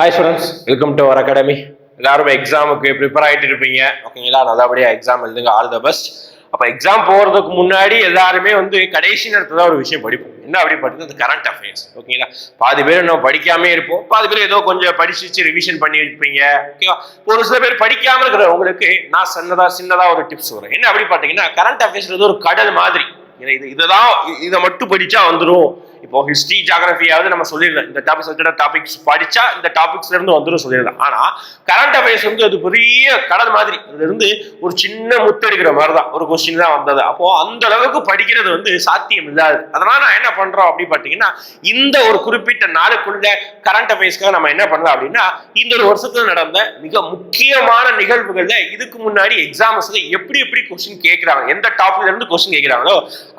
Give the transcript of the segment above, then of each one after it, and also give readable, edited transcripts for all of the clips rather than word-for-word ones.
Hi students, welcome to our academy. எல்லாரும் எக்ஸாமுக்கு prepare ஆகிட்டு இருப்பீங்க. ஓகேங்களா? நல்லபடியாக எக்ஸாம் எழுதுங்க. All the best. அப்போ எக்ஸாம் போகிறதுக்கு முன்னாடி எல்லாருமே கடைசி நேரத்தில் தான் ஒரு விஷயம் படிப்போம். என்ன அப்படி படிக்கிறது? Current affairs. ஓகேங்களா? பாதி பேர் நம்ம படிக்காமே இருப்போம், பாதி பேர் ஏதோ கொஞ்சம் படிச்சு ரிவிஷன் பண்ணி இருப்பீங்க. ஓகேவா? ஒரு சில பேர் படிக்காமல் இருக்கிறவங்களுக்கு நான் சின்னதா ஒரு டிப்ஸ் வரும். என்ன அப்படி பார்த்தீங்கன்னா, கரண்ட் அஃபேர்ஸ் ஒரு கடல் மாதிரி. இதை மட்டும் படிச்சா வந்துடும். இப்போ ஹிஸ்டரி ஜியாகிரபியாவது நம்ம சொல்லிடலாம், இந்த டாபிக்ஸ் படிச்சா இந்த டாபிக்ஸ்ல இருந்து வந்துடும் சொல்லிடலாம். ஆனா கரண்ட் அஃபேர்ஸ் அது பெரிய கடல் மாதிரி. அதுல இருந்து ஒரு சின்ன முத்தெடுக்கிற மாதிரி தான் ஒரு கொஸ்டின் தான் வந்தது. அப்போ அந்த அளவுக்கு படிக்கிறது சாத்தியம் இல்லாது. அதனால நான் என்ன பண்றோம் அப்படி பாத்தீங்கன்னா, இந்த ஒரு குறிப்பிட்ட நாளுக்குள்ள கரண்ட் அஃபேர்ஸ்க்காக நம்ம என்ன பண்ணலாம் அப்படின்னா, இந்த ஒரு வருஷத்துல நடந்த மிக முக்கியமான நிகழ்வுகள்ல இதுக்கு முன்னாடி எக்ஸாம்ஸ்ல எப்படி கொஸ்டின் கேட்கிறாங்க, எந்த டாபிக்ல இருந்து கொஸ்டின் கேட்கிறாங்களோ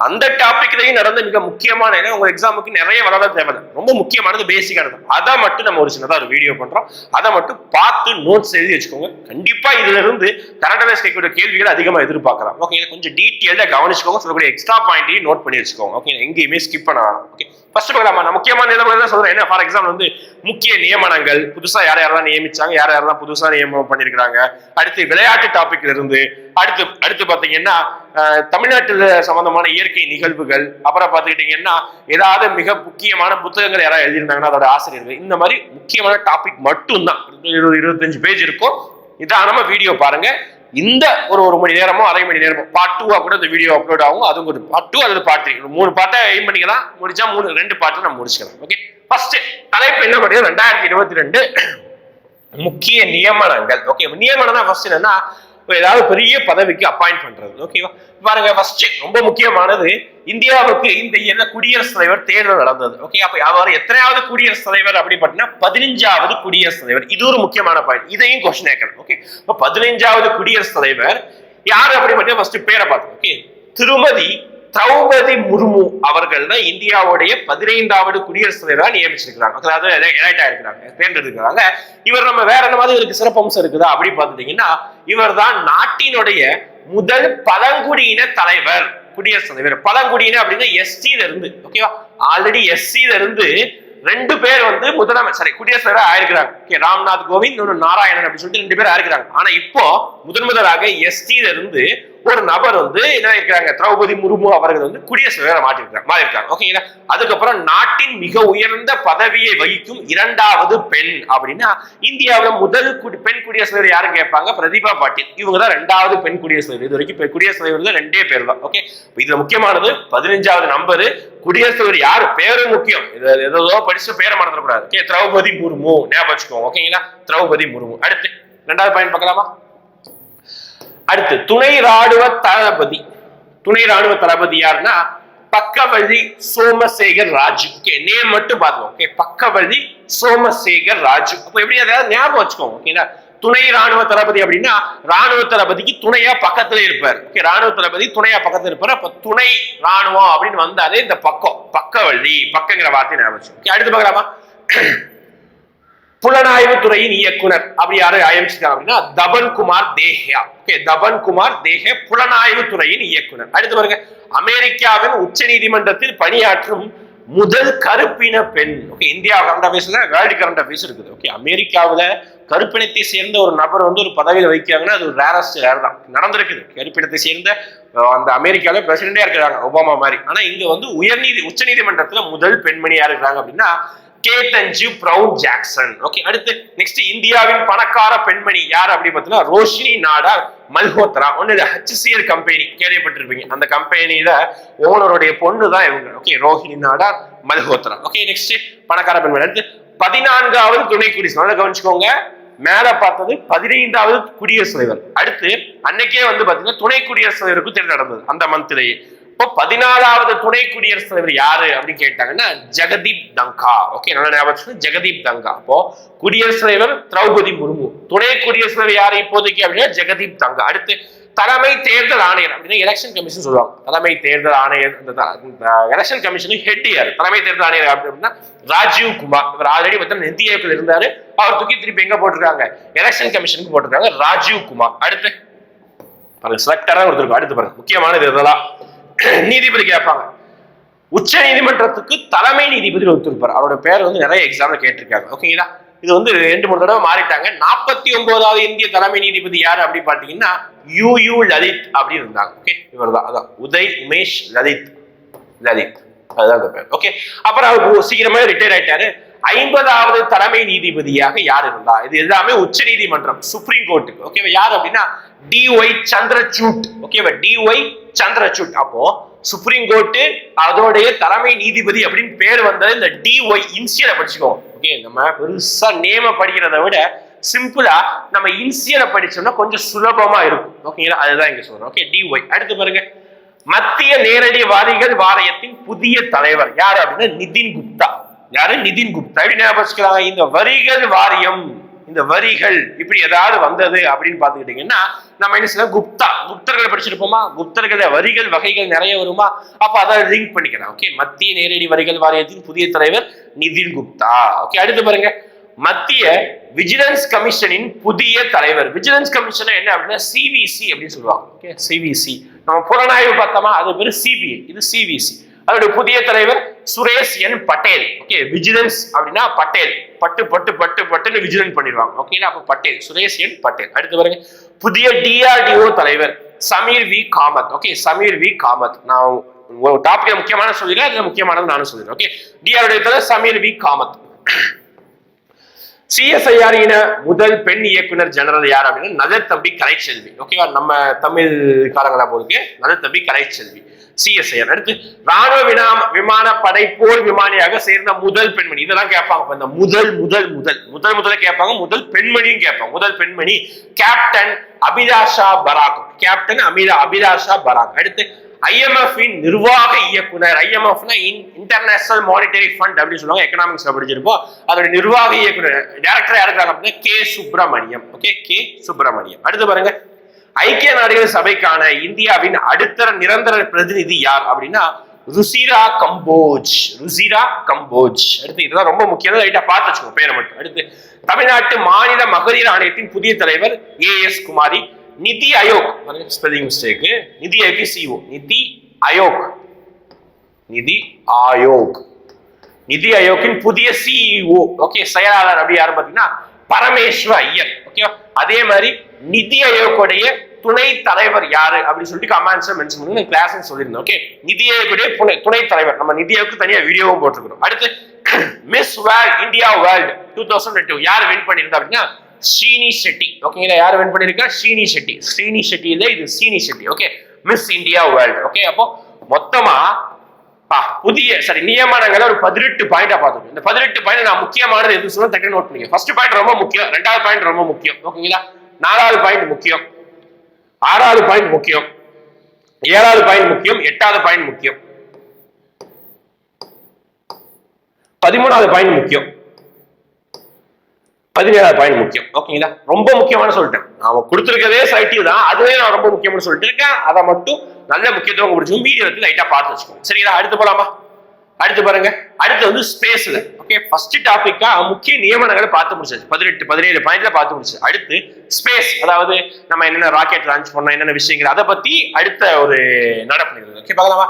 அந்த டாபிக்லயும் நடந்த மிக முக்கியமான உங்க எக்ஸாமுக்கு நிறைய வளர தேவை, ரொம்ப முக்கியமானது, பேசிக்கானது. அதை மட்டும் நம்ம ஒரு சின்னதா ஒரு வீடியோ பண்றோம். அதை மட்டும் பார்த்து நோட்ஸ் எழுதி வச்சுக்கோங்க. கண்டிப்பா இதுல இருந்து கரண்ட் அஃபேர்ஸ் கேட்கக்கூடிய கேள்விகள் அதிகமா எதிர்பார்க்கலாம். ஓகே, கொஞ்சம் டீட்டெயிலா கவனிச்சுக்கோங்க. சொல்லக்கூடிய எக்ஸ்ட்ரா பாயிண்ட்டையும் நோட் பண்ணி வச்சுக்கோங்க. ஓகே, எங்கேயுமே ஸ்கிப் பண்ண வேணாம். ஓகே, ஃபர்ஸ்ட் பார்க்கலாமா? நான் முக்கியமான நியமனங்கள் சொல்றேன். என்ன ஃபார் எக்ஸாம்பிள் முக்கிய நியமனங்கள், புதுசா யாரெல்லாம் நியமிச்சாங்க, யாரெல்லாம் புதுசா நியமனம் பண்ணிருக்காங்க. அடுத்து விளையாட்டு டாபிக்ல இருந்து அடுத்து பாத்தீங்கன்னா தமிழ்நாட்டில் சம்பந்தமான இயற்கை நிகழ்வுகள், அப்புறம் பாத்துக்கிட்டீங்கன்னா ஏதாவது மிக முக்கியமான புத்தகங்கள் யாராவது எழுதியிருந்தாங்கன்னா அதோட ஆசிரியர்கள், இந்த மாதிரி முக்கியமான டாபிக் மட்டும் தான். 25 பேஜ் இருக்கும். நிதானமா வீடியோ பாருங்க. இந்த ஒரு மணி நேரமோ அரை மணி நேரமோ பார்ட் 2 கூட இந்த வீடியோ அப்லோட் ஆகும். அது ஒரு பார்ட் 2 அல்லது பார்ட் 3, 3 பார்ட்டா எய்ம் பண்ணிக்கலாம். முடிச்சா 2 பார்ட்டு நம்ம முடிச்சுக்கலாம். ஓகே, ஃபர்ஸ்ட் தலைப்பு என்ன பண்ணுறது? 2022 முக்கிய நியமனங்கள். ஓகே, நியமனம் ஃபர்ஸ்ட் என்னன்னா, ஏதாவது பெரிய பதவிக்கு அப்பாயிண்ட் பண்றது. ஓகேவா? பாருங்க, ஃபர்ஸ்ட் ரொம்ப முக்கியமானது, இந்தியாவுக்கு இந்த என்ன குடியரசுத் தலைவர் தேர்தல் நடந்தது. ஓகே, அப்ப அவர் எத்தனையாவது குடியரசுத் தலைவர் அப்படி பார்த்தீங்கன்னா 15வது குடியரசுத் தலைவர். இது ஒரு முக்கியமான பாயிண்ட். இதையும் கொஸ்டின் கேட்கணும். ஓகே, இப்ப 15வது குடியரசுத் தலைவர் யாரு அப்படி பார்த்தீங்கன்னா ஃபர்ஸ்ட் பேரை பார்த்தோம். ஓகே, திருமதி திரௌபதி முர்மு அவர்கள் தான் இந்தியாவுடைய 15வது குடியரசுத் தலைவராக நியமிச்சிருக்கிறாங்க. அதாவது எலெக்ட் ஆயிருக்கிறாங்க, தேர்ந்தெடுக்கிறாங்க. இவர் நம்ம வேற என்ன மாதிரி இவருக்கு சிறப்பம்சம் இருக்குதா அப்படி பார்த்துட்டீங்கன்னா, இவர் தான் நாட்டினுடைய முதல் பழங்குடியின தலைவர், குடியரசுத் தலைவர். பழங்குடியின அப்படின்னா எஸ்டில இருந்து, ஓகேவா? ஆல்ரெடி எஸ்சில இருந்து 2 பேர் முதலமைச்சர் குடியரசுத் தலைவர் ஆயிருக்கிறாங்க. ஓகே, ராம்நாத் கோவிந்த், நாராயணன் அப்படின்னு சொல்லிட்டு 2 பேர் ஆயிருக்கிறாங்க. ஆனா இப்போ முதலாக எஸ்டில இருந்து ஒரு நபர் என்ன இருக்கிறாங்க, திரௌபதி முர்மு அவர்கள் குடியரசுத் தலைவரை மாறியிருக்காங்க. ஓகேங்களா? அதுக்கப்புறம் நாட்டின் மிக உயர்ந்த பதவியை வகிக்கும் 2வது பெண் அப்படின்னா, இந்தியாவில் முதல் பெண் குடியரசுத் தலைவர் யாரும் கேட்பாங்க, பிரதிபா பாட்டீல். இவங்க தான் 2வது பெண் குடியரசுத் தலைவர். இது வரைக்கும் குடியரசுத் தலைவர் 2 பேர் தான். ஓகே, இதுல முக்கியமானது 15வது நம்பர் குடியரசுத் தலைவர் யாரு, பேரும் முக்கியம். ஏதோ படிச்சு பேரை மறந்துடக்கூடாது. ஓகே, திரௌபதி முர்மு ஞாபகம் வச்சுக்கோங்க. ஓகேங்களா? திரௌபதி முர்மு. அடுத்து 2வது பாயிண்ட் பார்க்கலாமா? அடுத்து துணை ராணுவ தளபதி. துணை ராணுவ தளபதி யாருன்னா பக்கவள்ளி சோமசேகர் ராஜு. ஓகே, நேம் மட்டும் பார்த்துக்கோங்க. ஓகே, பக்கவள்ளி சோமசேகர் ராஜு. அப்போ எப்படி அதாவது ஞாபகம் வச்சுக்கோங்க. ஓகேங்களா? துணை ராணுவ தளபதி அப்படின்னா ராணுவ தளபதிக்கு துணையா பக்கத்துல இருப்பார். ஓகே, ராணுவ தளபதி துணையா பக்கத்துல இருப்பார். அப்ப துணை ராணுவம் அப்படின்னு வந்தாலே இந்த பக்கவள்ளி, பக்கங்கிற வார்த்தை ஞாபகம் வச்சு. ஓகே, அடுத்து பார்க்கலாமா? புலனாய்வு துறையின் இயக்குனர் அப்படி யாரு ஆரம்பிச்சிருக்காங்க அப்படின்னா தபன் குமார் தேஹியா. ஓகே, தபன் குமார் தேஹே புலனாய்வு துறையின் இயக்குனர். அடுத்து பாருங்க, அமெரிக்காவின் உச்ச நீதிமன்றத்தில் பணியாற்றும் முதல் கருப்பின பெண். ஓகே, இந்தியா கரண்ட் அஃபேர்ஸ்ல வேர்ல்டு கரண்ட் அஃபேர்ஸ் இருக்குது. ஓகே, அமெரிக்காவில கருப்பினத்தை சேர்ந்த ஒரு நபர் ஒரு பதவியில் வைக்கிறாங்கன்னா அது ஒரு ரேர் தான் நடந்திருக்குது. கருப்பினத்தை சேர்ந்த அந்த அமெரிக்காவில பிரசிடண்டா இருக்கிறாங்க, ஒபாமா மாதிரி. ஆனா இங்க உச்ச நீதிமன்றத்துல முதல் பெண்மணியா இருக்கிறாங்க அப்படின்னா கேத்தன்ஜி பிரவுன் ஜாக்சன். ஓகே, அடுத்து நெக்ஸ்ட் இந்தியாவின் பணக்கார பெண்மணி யார் அப்படி பார்த்தீங்கன்னா ரோஷினி நாடா மல்ஹோத்ரா. HCL கம்பெனி கேள்விப்பட்டிருப்பீங்க. அந்த கம்பெனியில ஓனருடைய பொண்ணு தான் இவங்க. ஓகே, ரோஹினி நாடா மல்ஹோத்ரா. ஓகே, நெக்ஸ்ட் பணக்கார பெண்மணி. அடுத்து 14வது துணை குடியரசு தலைவர். கவனிச்சுக்கோங்க, மேல பார்த்தது 15வது குடியரசுத் தலைவர். அடுத்து அன்னைக்கே பாத்தீங்கன்னா துணை குடியரசுத் தலைவருக்கு தேர்தல் நடந்தது அந்த மந்த்லயே. இப்போ 14வது துணை குடியரசுத் தலைவர் யாரு அப்படின்னு கேட்டாங்கன்னா ஜெகதீப் தங்கா. ஓகே, நல்லா ஞாபகம், ஜெகதீப் தங்கா. அப்போ குடியரசுத் தலைவர் திரௌபதி முர்மு, துணை குடியரசுத் தலைவர் யாரு இப்போதைக்கு அப்படின்னா ஜெகதீப் தங்கா. அடுத்து தலைமை தேர்தல் ஆணையர் அப்படின்னா எலெக்ஷன் கமிஷன் சொல்லுவாங்க. தலைமை தேர்தல் ஆணையர், எலெக்ஷன் கமிஷனுக்கு ஹெட் யாரு, தலைமை தேர்தல் ஆணையர் அப்படின்னா ராஜீவ் குமார். இவர் ஆல்ரெடி நிதி ஆயோக்ல இருந்தாரு. அவர் தூக்கி திருப்பி எங்க போட்டிருக்காங்க, எலெக்ஷன் கமிஷனுக்கு போட்டிருக்காங்க, ராஜீவ் குமார். அடுத்து பாருங்க, செலக்டரா கொடுத்துருக்கோம். அடுத்து பாருங்க, முக்கியமானது இதெல்லாம் நீதிபதி கேட்பாங்க. உச்ச நீதிமன்றத்துக்கு தலைமை நீதிபதி ஒருத்தருப்பார். அவரோட பேர் நிறைய எக்ஸாம்ல கேட்டிருக்காங்க. ஓகேங்களா? இது வந்து 2-3 தடவை மாறிட்டாங்க. 49வது இந்திய தலைமை நீதிபதி யாரு அப்படின்னு பாத்தீங்கன்னா யூ லலித் அப்படின்னு இருந்தாங்க. ஓகே, இவர் தான். அதான் உதய் உமேஷ் லலித் அதுதான் பேர். ஓகே, அப்புறம் அவர் சீக்கிரமே ரிட்டையர் ஆயிட்டாரு. 50வது தலைமை நீதிபதியாக யார் இருந்தா? இது எல்லாமே உச்ச நீதிமன்றம், சுப்ரீம் கோர்ட்டுக்கு. ஓகேவா? யார் அப்படின்னா டிஒய் சந்திரசூட். ஓகேவா? டிஒய் சந்திரசூட். அப்போ சுப்ரீம் கோர்ட்டு அதோடைய தலைமை நீதிபதி அப்படின்னு பேர் வந்தது இந்த டிஒய் இன்சியலை படிச்சுக்கோங்க. ஓகே, நம்ம பெருசா நேம படிக்கிறத விட சிம்பிளா நம்ம இன்சியலை படிச்சோம்னா கொஞ்சம் சுலபமா இருக்கும். ஓகேங்களா? அதுதான் இங்க சொல்றோம். ஓகே, டிஒய். அடுத்து பாருங்க, மத்திய நேரடி வரிகள் வாரியத்தின் புதிய தலைவர் யாரு அப்படின்னா நிதின் குப்தா. யாரு? நிதின் குப்தா. எப்படி ஞாபகம்? இந்த வரிகள் வாரியம், இந்த வரிகள் இப்படி ஏதாவது வந்தது அப்படின்னு பாத்துக்கிட்டீங்கன்னா நம்ம என்ன செய்யலாம், குப்தர்களை படிச்சிருப்போமா, குப்தர்களை வரிகள் வகைகள் நிறைய வருமா, அப்ப அதை லிங்க் பண்ணிக்கலாம். ஓகே, மத்திய நேரடி வரிகள் வாரியத்தின் புதிய தலைவர் நிதின் குப்தா. ஓகே, அடுத்து பாருங்க, மத்திய விஜிலன்ஸ் கமிஷனின் புதிய தலைவர். விஜிலன்ஸ் கமிஷன் என்ன அப்படின்னா சிவிசி அப்படின்னு சொல்லுவாங்க. ஓகே, சிவிசி நம்ம புலனாய்வு பார்த்தோமா, அது பேரு சிபிஐ, இது சிவிசி. அதோட புதிய தலைவர் சுரேஷ் என் பட்டேல். ஓகே, விஜிலன்ஸ் அப்படின்னா பட்டேல், பட்டுன்னு விஜிலன்ஸ் பண்ணிடுவாங்க. ஓகேங்களா? அப்ப பட்டேல், சுரேஷ் என் பட்டேல். அடுத்து பாருங்க, புதிய டிஆர்டிஓ தலைவர் Sameer V Kamat. Okay, Sameer V Kamat. நான் ஒரு டாபிக் முக்கியமான சொல்லிடுறேன், அதுல முக்கியமானது நானும் சொல்லிடுறேன். ஓகே, டிஆர்டிஓ தலைவர் சமீர் வி காமத். சிஎஸ்ஐஆர் முதல் பெண் இயக்குனர் ஜெனரல் யார் அப்படின்னா நலர் தம்பி கலைச்செல்வி. ஓகேவா? நம்ம தமிழ் காரங்களா போருக்கு நலர் தம்பி கலைச்செல்வி, சிஎஸ்ஐஆர். அடுத்து ராணுவ விமானப்படை போர் விமானியாக சேர்ந்த முதல் பெண்மணி. இதெல்லாம் கேட்பாங்க. இந்த முதல் கேட்பாங்க, முதல் பெண்மணியும் கேட்பாங்க. முதல் பெண்மணி கேப்டன் அபிலாஷா பராக். கேப்டன் அபிலாஷா பராக். அடுத்து IMF நிர்வாக இயக்குனர். IMF இன்டர்நேஷனல் மானிட்டரி ஃபண்ட் அப்படின்னு சொல்லுவாங்க, எக்கனாமிக்ஸ்ல படிச்சிருப்போம். அதோட நிர்வாக இயக்குனர் டைரக்டர் யாருக்காங்க அப்படின்னா K Subramaniam. Okay, K Subramaniam. அடுத்து பாருங்க, ஐக்கிய நாடுகள் சபைக்கான இந்தியாவின் அடுத்த நிரந்தர பிரதிநிதி யார் அப்படின்னா ருசிரா கம்போஜ். அடுத்து இதெல்லாம் ரொம்ப முக்கியம், ரைட்டா பார்த்து வச்சுக்கோங்க பேரை மட்டும். அடுத்து தமிழ்நாட்டு மாநில மகளிர் ஆணையத்தின் புதிய தலைவர் AS குமாரி. நிதி ஆயோக், ஸ்பெல்லிங் மிஸ்டேக், நிதி ஆயோக் சிஓ, நிதி ஆயோக்கின் புதிய சிஇஓ. ஓகே, செயலாளர் அப்படி யாரு பாத்தீங்கன்னா பரமேஸ்வர் ஐயர். ஓகே, அதே மாதிரி நிதி ஆயோக்குடைய துணை தலைவர் யாரு அப்படின்னு சொல்லிட்டு கமெண்ட்ஸ் மென்ஷன் பண்ணுங்க, கிளாஸ் சொல்லியிருந்தோம். ஓகே, நிதி ஆயோக்குடைய துணை தலைவர் நம்ம நிதி ஆயோக்கு தனியா வீடியோவும் போட்டுருக்கோம். அடுத்து மிஸ் வேர்ல்ட் இந்தியா வேர்ல்ட் 2002 யார் வின் பண்ணிருந்தா அப்படின்னா ஸ்ரீனி ஷெட்டி. ஓகேங்களா? யார் வின் பண்ணிருக்கா? ஸ்ரீனி ஷெட்டி இல்ல, இது Srini Shetty. Okay, miss India world. Okay, அப்போ மொத்தமா புதிய நியமனங்களை ஒரு 18 பாயிண்டா பார்த்துக்கணும். இந்த 18 பாயிண்ட் நான் முக்கியமானது எது சொல்ல டக்குனு நோட் பண்ணிக்க. ஃபர்ஸ்ட் பாயிண்ட் ரொம்ப முக்கியம், 2வது பாயிண்ட் ரொம்ப முக்கியம். ஓகேங்களா? 4வது பாயிண்ட் முக்கியம், 6வது பாயிண்ட் முக்கியம், 7வது பாயிண்ட் முக்கியம், 8வது பாயிண்ட் முக்கியம், 13வது பாயிண்ட் முக்கியம், 17வது பாயிண்ட் முக்கியம். ஓகேங்களா? ரொம்ப முக்கியமான சொல்லிட்டேன். நான் கொடுத்துருக்கதே சைட்டில் தான், அதுவே நான் ரொம்ப முக்கியமான சொல்லிட்டு இருக்கேன். அதை மட்டும் நல்ல முக்கியத்துவம் கொடுத்து வீடியோ எடுத்து லைட்டா பார்த்து வச்சுக்கோங்க. சரிங்களா? அடுத்து போலாமா? அடுத்து பாருங்க, அடுத்து வந்து ஸ்பேஸ்ல. ஓகே, ஃபர்ஸ்ட் டாபிக்கா முக்கிய நியமனங்களை பார்த்து முடிச்சாச்சு. 17 பாயிண்ட்ல பார்த்து முடிச்சு. அடுத்து ஸ்பேஸ், அதாவது நம்ம என்னென்ன ராக்கெட் லான்ச் பண்ணோம், என்னென்ன விஷயங்கள், அதை பத்தி அடுத்த ஒரு நடப்பு. ஓகே, பார்க்கலாமா?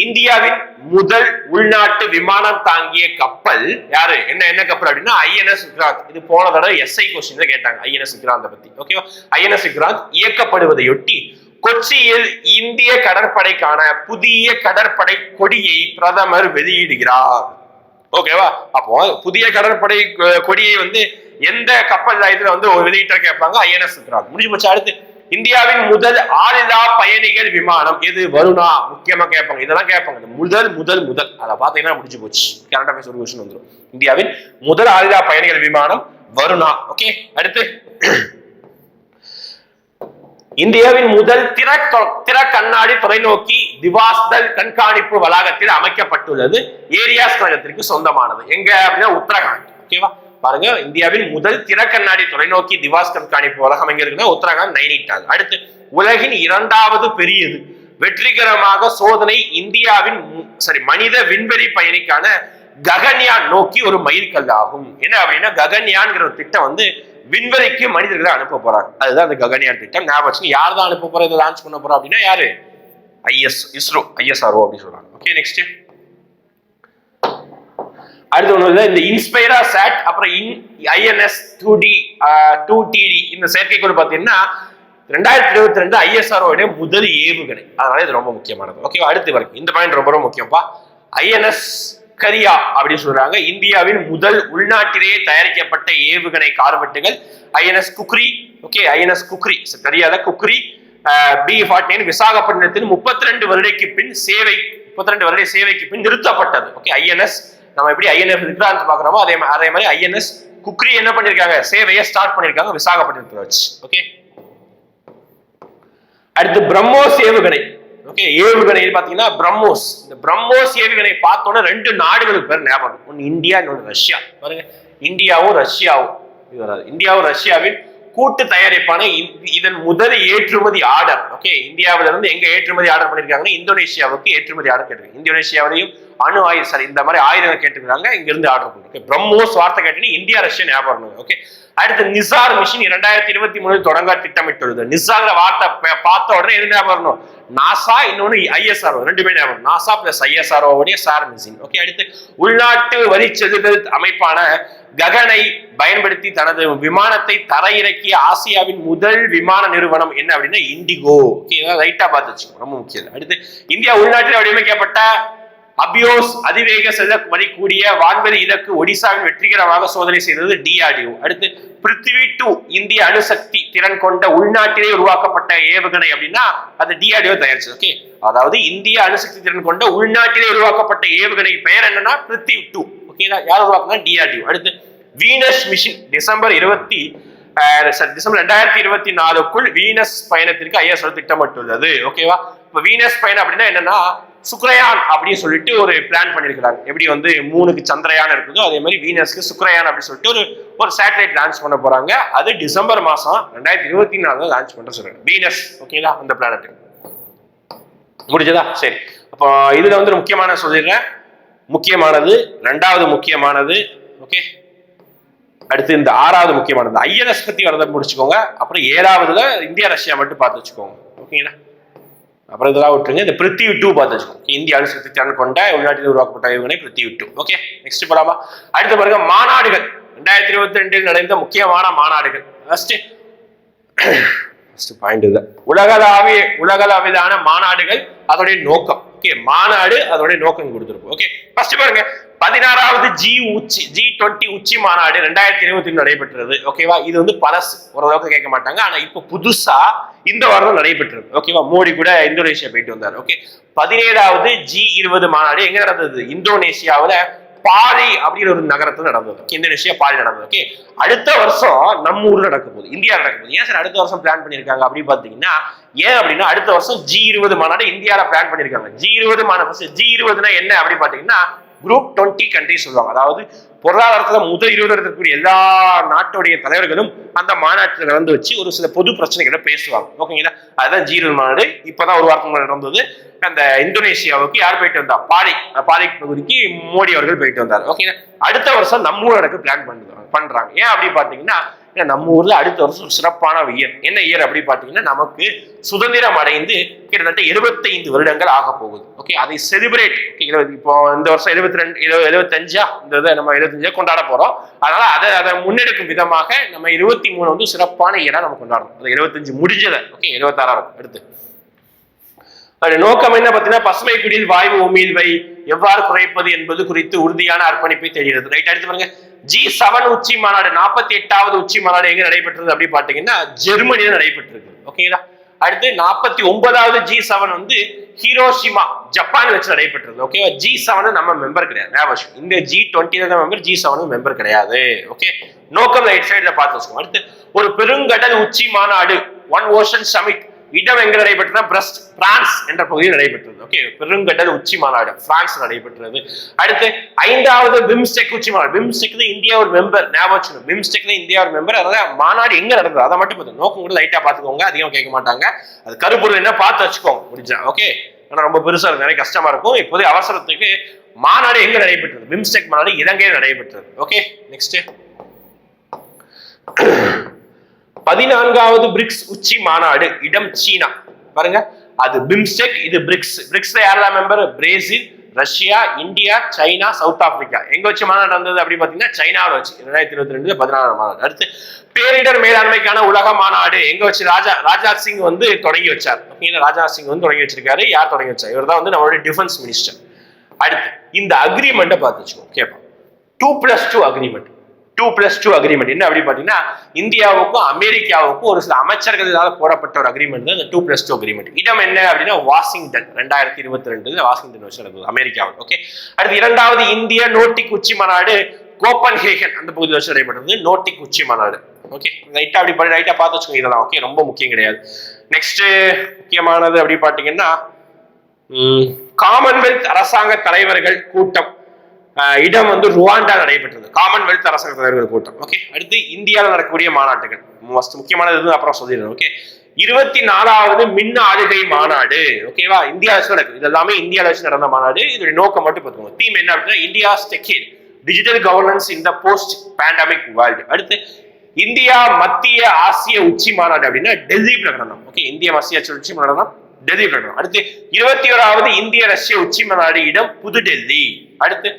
இந்தியாவின் முதல் உள்நாட்டு விமானம் தாங்கிய கப்பல் யாரு? என்ன கப்பல் அப்படின்னா INS விக்ராந்த். இது போன தடவை SI கொஸ்டின்ல கேட்டாங்க INS விக்ராந்த் பத்தி. ஓகேவா? INS விக்ராந்த் இயக்கப்படுவதையொட்டி கொச்சியில் இந்திய கடற்படைக்கான புதிய கடற்படை கொடியை பிரதமர் வெளியிடுகிறார். ஓகேவா? அப்போ புதிய கடற்படை கொடியை வந்து எந்த கப்பல் இதுல வந்து வெளியிட்ட கேட்பாங்க, INS விக்ராந்த். முடிஞ்சு போச்சு. அடுத்து இந்தியாவின் முதல் ஆளில்லா பயணிகள் விமானம் எது? வருணா. முக்கியமா கேட்பாங்க, இதெல்லாம் கேட்பாங்க. முதல் அதை பாத்தீங்கன்னா முடிஞ்சு போச்சு. கரெக்டா பேச ஒரு கொஸ்டின் வந்துடும். இந்தியாவின் முதல் ஆளில்லா பயணிகள் விமானம் வருணா. ஓகே, அடுத்து இந்தியாவின் முதல் திற கண்ணாடி தொலைநோக்கி திவாஸ்தல் கண்காணிப்பு வளாகத்தில் அமைக்கப்பட்டுள்ளது. ஏரியாஸ் கழகத்திற்கு சொந்தமானது. எங்க அப்படின்னா உத்தரகாண்ட். ஓகேவா? பாருங்க, இந்தியாவின் முதல் திற கண்ணாடி தொலைநோக்கி திவாஸ் கண்காணிப்பு வளாகம் எங்க இருக்குன்னா உத்தரகாண்ட், நைனிடால். அடுத்து உலகின் 2வது பெரியது வெற்றிகரமாக சோதனை இந்தியாவின் மனித விண்வெளி பயணிக்கான ககன்யான் நோக்கி ஒரு மைல்கல் ஆகும். என்ன அப்படின்னா ககன்யான்ங்கிற ஒரு திட்டம் வந்து விண்வெளிக்கு மனிதர்களை அனுப்ப போறாங்க. அதுதான் அந்த ககன்யான் திட்டம். ஞாபகம் யார் தான் அனுப்ப போறோம், இதை லான்ச் பண்ண போறோம் அப்படின்னா யாரு? ISRO அப்படின்னு சொல்றாங்க. ஓகே, நெக்ஸ்ட் அடுத்து ஒண்ணு இந்த இன்ஸ்பைரா சாட், அப்புறம் INS 2TD இந்த செயற்கைக்கோள் பாத்தீங்கன்னா 2022 ISRO முதல் ஏவுகணை. அதனால இது ரொம்ப முக்கியமானது. ஓகே, அடுத்து வரைக்கும் இந்த பாயிண்ட் ரொம்ப ரொம்ப முக்கியம்ப்பா. INS கரியா அப்படின்னு சொல்றாங்க. இந்தியாவின் முதல் உள்நாட்டிலேயே தயாரிக்கப்பட்ட ஏவுகணை கார்பெட்டுகள் INS kukri. Okay, INS kukri தெரியாத குக்ரி B-49 விசாகப்பட்டினத்தில் 32 வருடக்கு பின் 32 வருட சேவைக்கு பின் நிறுத்தப்பட்டது. ஓகே, INS நம்ம எப்படி INF விக்ராந்த் பாக்குறோமோ அதே மாதிரி INS குக்ரி என்ன பண்ணிருக்காங்க, சேவையை ஸ்டார்ட் பண்ணிருக்காங்க விசாகப்பட்டினத்துல வச்சு. ஓகே, அடுத்து பிரம்மோஸ் ஏவுகணை. ஓகே, ஏவுகணை பாத்தீங்கன்னா பிரம்மோஸ். இந்த பிரம்மோஸ் ஏவுகணை பார்த்தோன்னா 2 நாடுகளுக்கு பேர் ஞாபகம். ஒன்னு இந்தியா, இன்னொன்று ரஷ்யா. பாருங்க, இந்தியாவும் ரஷ்யாவின் கூட்டு தயாரிப்பான இதன் முதல் ஏற்றுமதி ஆர்டர். ஓகே, இந்தியாவில இருந்து எங்க ஏற்றுமதி ஆர்டர் பண்ணிருக்காங்கன்னா இந்தோனேஷியாவுக்கு ஏற்றுமதி ஆர்டர் கேட்டிருக்காங்க. இந்தோனேஷியாவிலையும் அணு ஆயுத இந்த மாதிரி ஆயுதங்கள் கேட்டிருக்காங்க, இங்க இருந்து ஆர்டர் பண்ணிருக்கேன். பிரம்மோஸ் வார்த்தை கேட்டீங்கன்னா இந்தியா ரஷ்யா ஞாபகம். ஓகே, அடுத்து நிசார் மிஷின் 2023 தொடங்க திட்டமிட்டுள்ளது. நிசார் வார்த்தை பார்த்த உடனே எது ஞாபகம்? நாசா, இன்னொன்னு ISRO, ரெண்டுமே ஞாபகம். NASA plus ISRO sir machine. Okay, அடுத்து உள்நாட்டு வரி செலுத்தல் அமைப்பான ககனை பயன்படுத்தி தனது விமானத்தை தரையிறக்கிய ஆசியாவின் முதல் விமான நிறுவனம் என்ன அப்படின்னா இண்டிகோ. ஓகே, ரைட்டா பார்த்து வச்சுக்கோங்க, ரொம்ப முக்கியம். அடுத்து இந்தியா உள்நாட்டில் வடிவமைக்கப்பட்ட அபியோஸ் அதிவேக செல்ல கூடிய வான்வெளி இலக்கு ஒடிசாவில் வெற்றிகரமாக சோதனை செய்தது DRDO. அடுத்து பிருத்திவி 2 இந்திய அணுசக்தி திறன் கொண்ட உள்நாட்டிலே உருவாக்கப்பட்ட ஏவுகணை அப்படின்னா அது DRDO தயாரிச்சது. ஓகே, அதாவது இந்திய அணுசக்தி திறன் கொண்ட உள்நாட்டிலே உருவாக்கப்பட்ட ஏவுகணை பெயர் என்னன்னா பிருத்திவி 2. ஓகே, யார் உருவாக்குனா DRDO. அடுத்து வீனஸ் மிஷின் டிசம்பர் 2024க்குள் வீனஸ் பயணத்திற்கு ISRO திட்டமிட்டுள்ளது. ஓகேவா, இப்ப வீனஸ் பயணம் அப்படின்னா என்னன்னா சுக்ரயான் அப்படின்னு சொல்லிட்டு ஒரு பிளான் பண்ணிருக்கிறாங்க. எப்படி வந்து மூணுக்கு சந்திரயான் இருக்குதோ அதே மாதிரி வீனஸ்க்கு சுக்ரயான் அப்படின்னு சொல்லிட்டு ஒரு சேட்டலைட் லான்ச் பண்ண போறாங்க. அது டிசம்பர் மாசம் 2024 லான்ச் பண்ற சொல்றாங்க வீனஸ். ஓகேங்களா, அந்த பிளானட் முடிஞ்சதா? சரி, அப்போ இதுல வந்து முக்கியமான சொல்லிடுறேன். முக்கியமானது, 2வது முக்கியமானது. ஓகே, அடுத்து இந்த 6வது முக்கியமானது INS பத்தி வரதை முடிச்சுக்கோங்க. அப்புறம் 7வதுல இந்தியா ரஷ்யா மட்டும் பார்த்து வச்சுக்கோங்க. ஓகேங்களா, அப்புறம் இதெல்லாம் விட்டுருங்க. இந்த பிருத்திவி 2 பார்த்து வச்சுக்கோங்க. இந்திய அணுசக்தி திறன் கொண்ட உள்நாட்டில் உருவாக்கப்பட்ட ஏவுகணை பிருத்திவி 2. ஓகே, நெக்ஸ்ட் போலாமா? அடுத்த பாருங்க மாநாடுகள். 2022 நடந்த முக்கியமான மாநாடுகள். ஃபர்ஸ்ட் பாயிண்ட் இது உலகளாவியதான மாநாடுகள் அதோடைய நோக்கம். ஓகே, மாநாடு அதோடைய நோக்கம் கொடுத்துருக்கும். ஓகே, ஃபர்ஸ்ட் பாருங்க 16வது G20 உச்சி மாநாடு 2020 நடைபெற்றது. ஓகேவா, இது வந்து பழசு, ஓரளவுக்கு கேட்க மாட்டாங்க. ஆனா இப்ப புதுசா இந்த வாரம் நடைபெற்றது. ஓகேவா, மோடி கூட இந்தோனேஷியா போயிட்டு வந்தார். ஓகே, 17வது G20 மாநாடு எங்க நடந்தது? இந்தோனேஷியாவில பாலி அப்படின்னு ஒரு நகரத்துல நடந்தது. இந்தோனேஷியா பாலி நடந்தது. ஓகே, அடுத்த வருஷம் நம்ம ஊர்ல நடக்க போகுது, இந்தியா நடக்க போகுது. ஏன் சார் அடுத்த வருஷம் பிளான் பண்ணிருக்காங்க அப்படின்னு பாத்தீங்கன்னா, ஏன் அப்படின்னா அடுத்த வருஷம் G20 மாநாடு இந்தியாவில பிளான் பண்ணிருக்காங்க. G20 மாநாடு, G20னா என்ன அப்படின்னு பாத்தீங்கன்னா குரூப் 20 கண்ட்ரிஸ் சொல்லுவாங்க. அதாவது பொருளாதாரத்துல முதல் 20 இருக்கக்கூடிய எல்லா நாட்டுடைய தலைவர்களும் அந்த மாநாட்டில் கலந்து வச்சு ஒரு சில பொது பிரச்சனைகளை பேசுவாங்க. ஓகேங்களா, அதுதான் G20 மாநாடு. இப்பதான் ஒரு வாரத்துக்கு முன்னாடி நடந்தது. அந்த இந்தோனேஷியாவுக்கு யார் போயிட்டு வந்தா? பாலி பகுதிக்கு மோடி அவர்கள் போயிட்டு வந்தார். ஓகேங்களா, அடுத்த வருஷம் நம்ம ஊர் நடக்க பிளான் பண்றாங்க. ஏன் அப்படி பாத்தீங்கன்னா நம்ம ஊர்ல அடுத்த வருஷம் ஒரு சிறப்பான இயர். என்ன இயர் அப்படி பாத்தீங்கன்னா நமக்கு சுதந்திரம் அடைந்து கிட்டத்தட்ட 75 வருடங்கள் ஆக போகுது. ஓகே, அதை செலிபிரேட். இப்போ இந்த வருஷம் 75 இந்த நம்ம 75 கொண்டாட போறோம். அதனால அதை முன்னெடுக்கும் விதமாக நம்ம 23 வந்து சிறப்பான இயரா நம்ம கொண்டாடுறோம். அது 75 முடிஞ்சதை. ஓகே, 76 இருக்கும். அடுத்து நோக்கம் என்ன பார்த்தீங்கன்னா பசுமை குடில் வாயு உமிழ்வை எவ்வாறு குறைப்பது என்பது குறித்து உறுதியான அர்ப்பணிப்பை தெரிகிறது. ரைட், அடுத்து பாருங்க G7 உச்சி மாநாடு 48வது உச்சி மாநாடு எங்க நடைபெற்றது அப்படி பாத்தீங்கன்னா ஜெர்மனியில நடைபெற்றிருக்கு. ஓகேங்களா, அடுத்து 49வது G7 வந்து ஹிரோஷிமா ஜப்பான் வச்சு நடைபெற்றது. ஓகேவா, G7 நம்ம மெம்பர் கிடையாது. இந்த G20 மெம்பர், G7 மெம்பர் கிடையாது. ஓகே, நோக்கம் ரைட் சைடுல பார்த்து வச்சுக்கோங்க. அடுத்து ஒரு பெருங்கடல் உச்சி மாநாடு ஒன் ஓஷன் சமிட் இடம் எங்க நடைபெற்றதுன்னா பிரான்ஸ் என்ற பகுதியில் நடைபெற்றது. ஓகே, பெருங்கடல் உச்சி மாநாடு பிரான்ஸ் நடைபெற்றது. அடுத்து 5வது பிம்ஸ்டெக் உச்சி மாநாடு. பிம்ஸ்டெக்ல இந்தியா ஒரு மெம்பர். ஞாபகம், பிம்ஸ்டெக்ல இந்தியா ஒரு மெம்பர். அதாவது மாநாடு எங்க நடந்தது அதை மட்டும் பார்த்து நோக்கம் கூட லைட்டா பாத்துக்கோங்க, அதிகம் கேட்க மாட்டாங்க. அது கருப்பொருள் என்ன பார்த்து வச்சுக்கோங்க முடிஞ்சா. ஓகே, ஆனா ரொம்ப பெருசா இருக்கு, நிறைய கஷ்டமா இருக்கும். இப்போதே அவசரத்துக்கு மாநாடு எங்க நடைபெற்றது? பிம்ஸ்டெக் மாநாடு இலங்கையில் நடைபெற்றது. ஓகே, நெக்ஸ்ட் 14வது பிரிக்ஸ் உச்சி மாநாடு இடம் சீனா. பாருங்க, அது பிம்ஸ்டெக், இது பிரிக்ஸ். பிரிக்ஸ்ல யாரெல்லாம் member? Brazil, Russia, India, China, south Africa. எங்க வச்சு மாநாடு நடந்தது அப்படி பாத்தீங்கன்னா சைனாவில் வச்சு 2022 14 மாநாடு. அடுத்து பேரிடர் மேலாண்மைக்கான உலக மாநாடு எங்க வச்சு ராஜ்நாத் சிங் வந்து தொடங்கி வச்சார். ராஜ்நாத் சிங் வந்து தொடங்கி வச்சிருக்காரு. யார் தொடங்கி வச்சார்? இவர் தான் வந்து நம்மளுடைய டிஃபென்ஸ் மினிஸ்டர். அடுத்து இந்த அக்ரிமெண்ட்டை பார்த்து வச்சுக்கோங்க, கேட்போம். 2+2 அக்ரிமெண்ட். 2+2 அக்ரிமெண்ட் என்ன அப்படி பாத்தீங்கன்னா இந்தியாவுக்கும் அமெரிக்காவுக்கும் ஒரு சில அமைச்சர்களால் போடப்பட்ட ஒரு அக்ரிமெண்ட் தான் இந்த 2+2 அக்ரிமெண்ட். இடம் என்ன அப்படின்னா வாஷிங்டன். 2022 வாஷிங்டன் வச்சு நடந்தது அமெரிக்காவில். ஓகே. அடுத்து இரண்டாவது இந்திய நோட்டிக் உச்சி மாநாடு கோப்பன்ஹேகன் அந்த பகுதியில் வச்சு நடைபெற்றது நோட்டிக் உச்சி மாநாடு. ஓகே, ரைட்டா அப்படி ரைட்டா பார்த்து வச்சுக்கோங்க இதெல்லாம். ஓகே, ரொம்ப முக்கியம் கிடையாது. நெக்ஸ்ட் முக்கியமானது அப்படி பாத்தீங்கன்னா காமன்வெல்த் அரசாங்க தலைவர்கள் கூட்டம் இடம் வந்து ருவாண்டா நடைபெற்றது. காமன்வெல்த் அரசாங்க தலைவர்கள் கூட்டம். ஓகே. அடுத்து இந்தியாவில் நடக்கக்கூடிய மாநாட்டுகள் முக்கியமானது அப்புறம் சொல்லிடுறேன். ஓகே. 24வது மின் ஆளுகை மாநாடு. ஓகேவா? இந்தியா வச்சு நடக்குது. இது எல்லாமே இந்தியாவில் வச்சு நடந்த மாநாடு. இதோட நோக்கம் மட்டும் பார்த்துக்கோங்க. தீம் என்ன அப்படின்னா India's decade digital governance in the post pandemic world. அடுத்து இந்தியா மத்திய ஆசிய உச்சி மாநாடு அப்படின்னா டெல்லியில் நடனம். ஓகே, இந்திய மத்திய உச்சி மாநாடு டெல்லியில் நடனம். அடுத்து 21வது இந்திய ரஷ்ய உச்சி மாநாடு இடம் புதுடெல்லி. அடுத்து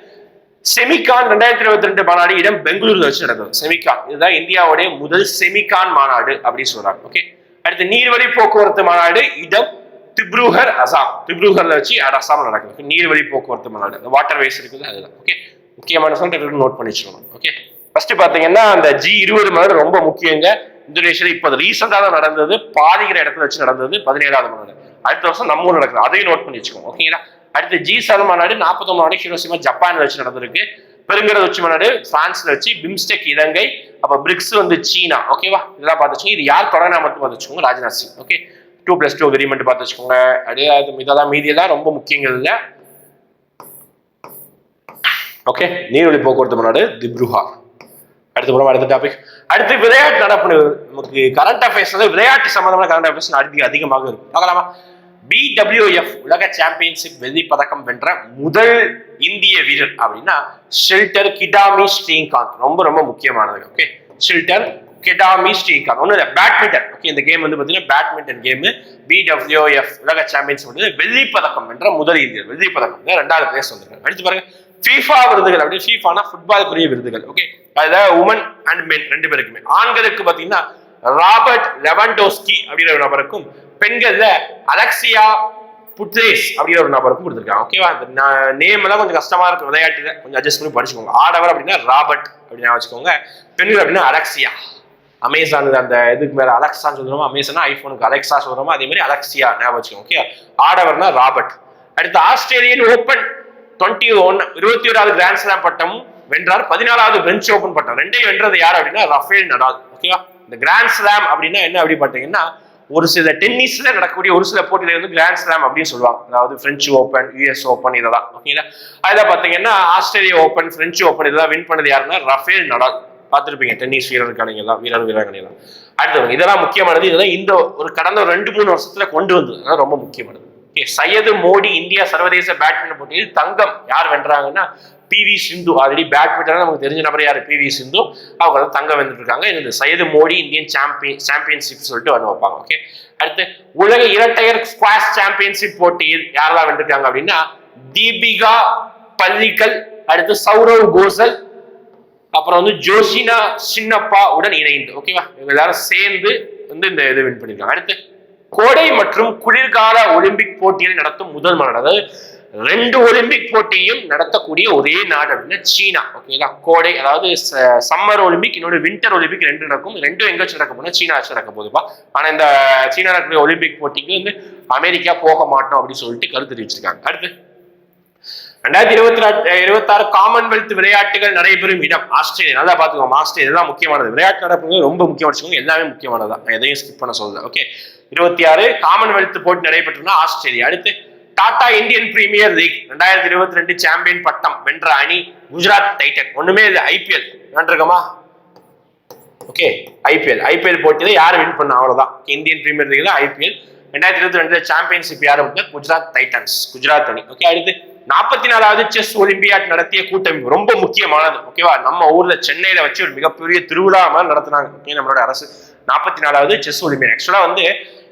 செமிகான் 2022 மாநாடு இடம் பெங்களூருல வச்சு நடந்தது. செமிகான் இதுதான் இந்தியாவுடைய முதல் செமிகான் மாநாடு அப்படின்னு சொல்றாங்க. ஓகே. அடுத்து நீர்வழி போக்குவரத்து மாநாடு இடம் திப்ருகர், அசாம். திப்ருகர்ல வச்சு அசாம் நடக்குது நீர்வழி போக்குவரத்து மாநாடு. வாட்டர் வேஸ் இருக்குது அதுதான். ஓகே, முக்கியமான நோட் பண்ணி வச்சுக்கணும். ஓகே. ஃபர்ஸ்ட் பாத்தீங்கன்னா அந்த G20 மாநாடு ரொம்ப முக்கியங்க. இந்தோனேஷியா இப்போ ரீசெண்டா தான் நடந்தது. பாதிக்கிற இடத்துல வச்சு நடந்தது 17வது மாநாடு. அடுத்த வருஷம் நம்ம ஊர் நடக்குது. அதையும் நோட் பண்ணி வச்சுக்கோங்க. ஓகேங்களா? அடுத்து G7 மாநாடு 49 மாநாடு ஹிரோஷிமா ஜப்பான்ல வச்சு நடந்திருக்கு. பெருங்கடல் உச்சி மாநாடு பிரான்ஸ்ல வச்சு. பிம்ஸ்டெக் இலங்கை. அப்ப பிரிக்ஸ் வந்து சீனா. ஓகேவா? இதெல்லாம் பார்த்துச்சுங்க. இது யார் தொடங்கினா மட்டும் பார்த்து வச்சுக்கோங்க, ராஜ்நாத் சிங். ஓகே. 2+2 அக்ரிமெண்ட் பார்த்து வச்சுக்கோங்க. இதெல்லாம் மீதியெல்லாம் ரொம்ப முக்கியங்கிறது. ஓகே. நீர்வழி போக்குவரத்து மாநாடு திப்ருகா. அடுத்த டாபிக். அடுத்து விளையாட்டு நடப்பு. நமக்கு கரண்ட் அஃபேர்ஸ் விளையாட்டு சம்பந்தமான கரண்ட் அஃபேர்ஸ் அதிகமாக இருக்கும். பார்க்கலாமா? BWF உலக சாம்பியன்ஷிப் வெள்ளி பதக்கம் வென்ற முதல் இந்திய வீரர் அப்படின்னா ஷில்டர் கிடாமி ஸ்ரீகாந்த். ரொம்ப ரொம்ப முக்கியமானது. ஓகே, ஷில்டர் கிடாமி ஸ்ரீகாந்த். ஒன்றும் இல்லை, பேட்மிண்டன். ஓகே, இந்த கேம் வந்து பார்த்தீங்கன்னா பேட்மிண்டன் கேம். BWF உலக சாம்பியன்ஷிப் வந்து வெள்ளி பதக்கம் வென்ற முதல் இந்தியர். வெள்ளி பதக்கம் 2வது பிளேஸ் வந்திருக்காங்க. அடுத்து பாருங்க FIFA விருதுகள். அப்படி FIFAனா ஃபுட்பாலுக்குரிய விருதுகள். ஓகே, அதுல உமன் அண்ட் மென் 2 பேருக்குமே. ஆண்களுக்கு பார்த்தீங்கன்னா ராபர்ட் லெவன்டோஸ்கி அப்படிங்கிற ஒரு நபருக்கும், பெண்கள்ல அலெக்சியா புட்ரேஸ் அப்படிங்கிற ஒரு நபருக்கும் கொடுத்துருக்காங்க. ஓகேவா? இந்த நேம் எல்லாம் கொஞ்சம் கஷ்டமா இருக்கு விளையாட்டுல, கொஞ்சம் அட்ஜஸ்ட் பண்ணி படிச்சுக்கோங்க. ஆடவர் அப்படின்னா ராபர்ட் அப்படின்னு வச்சுக்கோங்க. பெண்கள் அப்படின்னா அலெக்சியா. அமேசான் அந்த இதுக்கு மேல அலெக்சான்னு சொல்றோமோ, அமேசானா ஐபோனுக்கு அலெக்சா சொல்றோமோ, அதே மாதிரி அலெக்சியா ஞாபகம் வச்சுக்கோங்க. ஓகே, ஆடவர்னா ராபர்ட். அடுத்து ஆஸ்திரேலியன் ஓபன் 21வது கிராண்ட் ஸ்லாம் பட்டம் வென்றார். 14வது பிரெஞ்ச் ஓபன் பட்டம். ரெண்டையும் வென்றது யார் அப்படின்னா ரஃபேல் நடால். ஓகேவா? இந்த கிராண்ட் ஸ்லாம் அப்படின்னா என்ன அப்படி பார்த்தீங்கன்னா ஒரு சில டென்னிஸ்ல நடக்கக்கூடிய ஒரு சில போட்டியில வந்து கிராண்ட் ஸ்லாம் அப்படின்னு சொல்லுவாங்க. அதாவது பிரெஞ்சு ஓப்பன், US ஓப்பன் இதெல்லாம். ஓகேங்களா? அதில் பார்த்தீங்கன்னா ஆஸ்திரேலியா ஓப்பன், பிரெஞ்சு ஓப்பன் இதெல்லாம் வின் பண்ணது யாருன்னா ரஃபேல் நடால். பார்த்துருப்பீங்க டென்னிஸ் வீரர்கள் வீராங்கனைலாம். அடுத்தவங்க இதெல்லாம் முக்கியமானது. இதெல்லாம் இந்த ஒரு கடந்த 2-3 வருஷத்துல கொண்டு வந்தது. அதான் ரொம்ப முக்கியமானது. சையது மோடி இந்தியா சர்வதேச பேட்மிண்டன் போட்டியில் தங்கம் யார் வென்றாங்கன்னா PV சிந்து. ஆல்ரெடி பேட்மிண்டன் நமக்கு தெரிஞ்ச நபர் யாரு? PV சிந்து. அவங்க தான் தங்கம் வென்றுட்டு இருக்காங்க. இந்த சையது மோடி இந்தியன் சாம்பியன்ஷிப் சொல்லிட்டு வந்து வைப்பாங்க. ஓகே. அடுத்து உலக இரட்டையர் ஸ்குவாஷ் சாம்பியன்ஷிப் போட்டியில் யாரெல்லாம் வென்றிருக்காங்க அப்படின்னா தீபிகா பல்லிக்கல், அடுத்து சௌரவ் கோசல், அப்புறம் வந்து ஜோஷினா சின்னப்பா உடன் இணைந்து. ஓகேவா? இவங்க எல்லாரும் சேர்ந்து வந்து இந்த இது வின் பண்ணிருக்காங்க. அடுத்து கோடை மற்றும் குளிர்கால ஒலிம்பிக் போட்டிகளை நடத்தும் முதல் மாநாடு. அதாவது 2 ஒலிம்பிக் போட்டியும் நடத்தக்கூடிய ஒரே நாடு அப்படின்னா சீனா. ஓகேங்களா? கோடை அதாவது சம்மர் ஒலிம்பிக், இன்னொரு வின்டர் ஒலிம்பிக் 2 நடக்கும். 2 எங்க வச்சு நடக்க போனா சீனா வச்சு நடக்க போகுதுப்பா. ஆனா இந்த சீனா நடக்கக்கூடிய ஒலிம்பிக் போட்டிக்கு வந்து அமெரிக்கா போக மாட்டோம் அப்படின்னு சொல்லிட்டு கருத்து தெரிவிச்சிருக்காங்க. அடுத்து 2026 காமன்வெல்த் விளையாட்டுகள் நடைபெறும் இடம் ஆஸ்திரேலியா. நல்லா பாத்துக்கோங்க. ஆஸ்திரேலியா எல்லாம் முக்கியமானது. விளையாட்டு நடப்பு ரொம்ப முக்கியம். எல்லாமே முக்கியமானதான். எதையும் ஸ்கிப் பண்ண சொல்லல. ஓகே, 26 காமன்வெல்த் போட்டி நடைபெற்றுனா ஆஸ்திரேலியா. அடுத்து Tata Indian Premier League 2022 champion பட்டம் வென்ற அணி குஜராத் டைட்டன். ஒண்ணுமே இல்லை, IPL வென்றிருக்கோமா? ஓகே, ஐபிஎல் போட்டியில யார் வின் பண்ண அவ்வளவுதான். இந்தியன் பிரீமியர் லீக்ல IPL 2022 சாம்பியன்ஷிப் யாரு அப்படின்னா குஜராத் டைட்டன்ஸ், குஜராத் அணி. ஓகே. அடுத்து 44வது செஸ் ஒலிம்பியாட் நடத்திய கூட்டமைப்பு ரொம்ப முக்கியமானது. ஓகேவா? நம்ம ஊர்ல சென்னையில வச்சு ஒரு மிகப்பெரிய திருவிழா மாதிரி நடத்தினாங்க. ஓகே, நம்மளோட அரசு 44வது செஸ் ஒலிம்பியாட். ஆக்சுவலா வந்து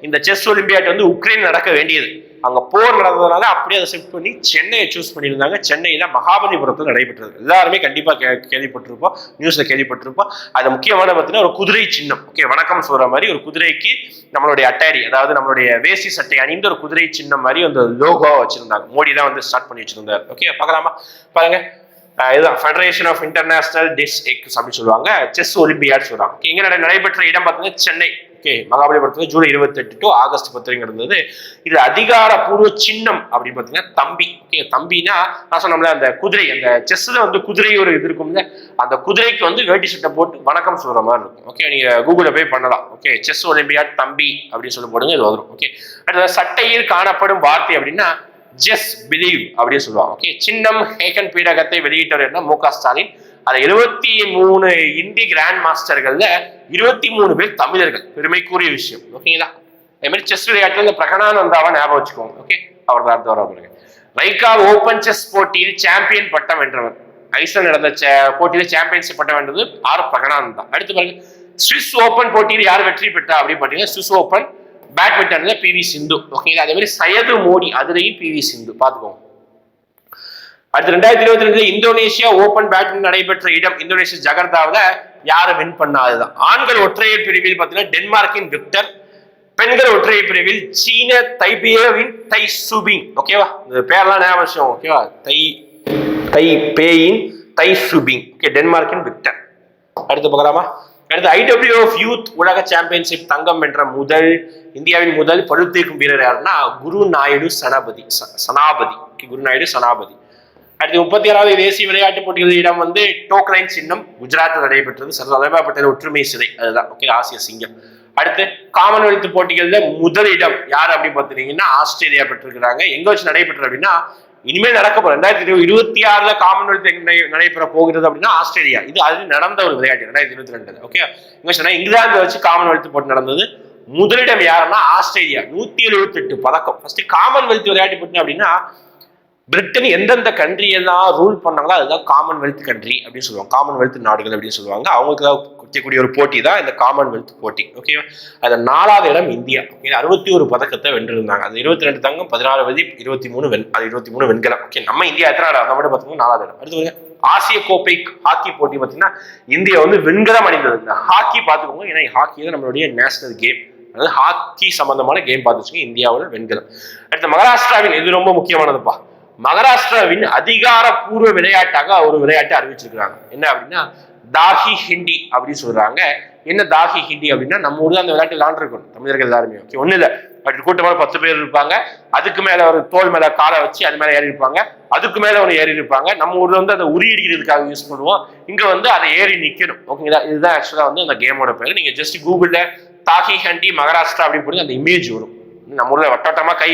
இந்த செஸ் ஒலிம்பியாட் வந்து உக்ரைன் நடக்க வேண்டியது. அங்க போர் நடந்ததுனால அப்படியே அதை ஷிஃப்ட் பண்ணி சென்னையை சூஸ் பண்ணியிருந்தாங்க. சென்னையில மகாபலிபுரத்தில் நடைபெற்றது. எல்லாருமே கண்டிப்பா கேள்விப்பட்டிருப்போம், நியூஸ்ல கேள்விப்பட்டிருப்போம். அது முக்கியமான பார்த்தீங்கன்னா ஒரு குதிரை சின்னம். ஓகே, வணக்கம் சொல்ற மாதிரி ஒரு குதிரைக்கு நம்மளுடைய அட்டாரி, அதாவது நம்மளுடைய வேசி சட்டை அணிந்த ஒரு குதிரை சின்னம் மாதிரி அந்த லோகோ வச்சிருந்தாங்க. மோடி தான் வந்து ஸ்டார்ட் பண்ணி வச்சிருந்தார். ஓகே, பார்க்கலாமா? பாருங்க, இதுதான் ஃபெடரேஷன் ஆஃப் இன்டர்நேஷனல் டிஸ் எக்ஸ் அப்படின்னு சொல்லுவாங்க. செஸ் ஒலிம்பியாட் சொல்றாங்க. இங்க நடைபெற்ற இடம் பார்த்தீங்கன்னா சென்னை. ஓகே, மகாபலிபுரத்துல ஜூலை 28 டு ஆகஸ்ட் 10 இருந்தது. இது அதிகாரப்பூர்வ சின்னம் அப்படின்னு பாத்தீங்கன்னா தம்பி. ஓகே, தம்பினா நான் சொன்னோம்ல அந்த குதிரை, அந்த செஸ்ல வந்து குதிரை ஒரு இது இருக்கும்ல, அந்த குதிரைக்கு வந்து வேட்டி சட்டை போட்டு வணக்கம் சொல்ற மாதிரி இருக்கும். ஓகே, நீங்க கூகுள்ல போய் பண்ணலாம். ஓகே, செஸ் ஒலிம்பியாட் தம்பி அப்படின்னு சொல்லி போடுங்க, இது வரும். ஓகே, அடுத்த சட்டையில் காணப்படும் வார்த்தை அப்படின்னா ஜஸ்ட் பிலீவ் அப்படின்னு சொல்லுவாங்க. ஓகே, சின்னம் ஹேக்கன் பீடகத்தை வெளியிட்டவர் மு.க. ஸ்டாலின். அது 73 இந்திய கிராண்ட் மாஸ்டர்கள்ல 23 பேர் தமிழர்கள். பெருமைக்குரிய விஷயம். ஓகேங்களா? அதே மாதிரி செஸ் விளையாட்டுல இந்த பிரகனானந்தாவை ஞாபகம் வச்சுக்கோங்க. ஓகே, அவர் தான் பாருங்க. ரைகா ஓபன் செஸ் போட்டியில் சாம்பியன் பட்டம் வென்றவர். ஐஸ்லாந்து நடந்த போட்டியில சாம்பியன்ஷிப் பட்டம் வென்றது ஆர் பிரகனானந்தா. அடுத்து பாருங்க, சுவிஸ் ஓபன் போட்டியில் யார் வெற்றி பெற்றா அப்படின்னு பாத்தீங்கன்னா சுவிஸ் ஓபன் பேட்மிண்டன்ல பி.வி. சிந்து. ஓகேங்களா? அதே மாதிரி சையது மோடி, அதுலயும் பி.வி. சிந்து. பாத்துக்கோங்க. அடுத்து 2022 இந்தோனேஷியா ஓபன் பேட்மிண்டன் நடைபெற்ற இடம் இந்தோனேஷியா ஜகர்தாவில் யாரை வின் பண்ணாதுதான். ஆண்கள் ஒற்றையர் பிரிவில் பார்த்தீங்கன்னா டென்மார்க்கின் விக்டர், பெண்கள் ஒற்றையர் பிரிவில் சீன தைபேயின் தை சுபிங். ஓகேவா? இந்த பேர்லாம் ஞாபகம். ஓகேவா? தைபேயின் தை சுபிங். ஓகே, டென்மார்க்கின் விக்டர். அடுத்து பார்க்கலாமா? அடுத்து IWF யூத் உலக சாம்பியன்ஷிப் தங்கம் வென்ற இந்தியாவின் முதல் பளுதூக்கும் வீரர் யாருன்னா குரு நாயுடு சனாபதி. குரு நாயுடு சனாபதி. அடுத்து 36வது தேசிய விளையாட்டு போட்டிகள் இடம் வந்து டோக்லைன் சின்னம் குஜராத்தில் நடைபெற்றது. சர்தார் பட்டேல் ஒற்றுமை சிலை, அதுதான். ஓகே, ஆசிய சிங்கம். அடுத்து காமன்வெல்த் போட்டிகள்ல முதல் இடம் யார் அப்படின்னு பாத்தீங்கன்னா ஆஸ்திரேலியா பெற்றிருக்கிறாங்க. எங்க வச்சு நடைபெற்றது அப்படின்னா இனிமேல் நடக்க போற 2026 காமன்வெல்த் நடைபெற போகிறது அப்படின்னா ஆஸ்திரேலியா. இது அது நடந்த ஒரு விளையாட்டு 2022. ஓகே, இங்க சொன்னா இங்கிலாந்து வச்சு காமன்வெல்த் போட்டி நடந்தது. முதலிடம் யாருன்னா ஆஸ்திரேலியா, 178 பதக்கம். ஃபர்ஸ்ட் காமன்வெல்த் விளையாட்டு போட்டி அப்படின்னா பிரிட்டன் எந்தெந்த கண்ட்ரியெல்லாம் ரூல் பண்ணாங்களோ அதுதான் காமன்வெல்த் கண்ட்ரி அப்படின்னு சொல்லுவாங்க. காமன்வெல்த் நாடுகள் அப்படின்னு சொல்லுவாங்க. அவங்களுக்கு தான் குடிக்கக்கூடிய ஒரு போட்டி தான் இந்த காமன்வெல்த் போட்டி. ஓகேவா? அது 4வது இடம் இந்தியா. 61 பதக்கத்தை வென்றிருந்தாங்க. அது 22 தங்கம், 16 வெள்ளி, 23 வெண்கலம். ஓகே, நம்ம இந்தியா எத்தனை அதை மட்டும் பார்த்தீங்கன்னா 4வது இடம். அடுத்து ஆசிய கோப்பை ஹாக்கி போட்டி பார்த்தீங்கன்னா இந்தியா வந்து வெண்கலம் அணிந்தது. இந்த ஹாக்கி பார்த்துக்கோங்க, ஏன்னா ஹாக்கி தான் நம்மளுடைய நேஷனல் கேம். அதாவது ஹாக்கி சம்பந்தமான கேம் பார்த்துச்சுங்க. இந்தியாவோட வெண்கலம். அடுத்த மகாராஷ்டிராவின் இது ரொம்ப முக்கியமானதுப்பா. மகாராஷ்டிராவின் அதிகாரப்பூர்வ விளையாட்டாக ஒரு விளையாட்டை அறிவிச்சிருக்கிறாங்க. என்ன அப்படின்னா தாஹி ஹிண்டி அப்படின்னு சொல்றாங்க. என்ன தாஹி ஹிண்டி அப்படின்னா நம்ம ஊர்ல அந்த விளையாட்டு விளையாண்டுருக்கோம் தமிழர்கள் எல்லாருமே. ஓகே, ஒண்ணு இல்ல, அப்படி கூட்டமாக 10 பேர் இருப்பாங்க. அதுக்கு மேல ஒரு தோல் மேல காலை வச்சு அது மேல ஏறி இருப்பாங்க. அதுக்கு மேல ஒரு ஏறி இருப்பாங்க. நம்ம ஊர்ல வந்து அதை உரியடிக்கிறதுக்காக யூஸ் பண்ணுவோம். இங்க வந்து அதை ஏறி நிக்கணும். ஓகேங்களா? இதுதான் ஆக்சுவலா வந்து அந்த கேமோட பேரு. நீங்க ஜஸ்ட் கூகுள்ல தாஹி ஹிண்டி மகாராஷ்டிரா அப்படின்னு போட்டு அந்த இமேஜ் வரும். நம்ம ஊர்ல வட்டமா கை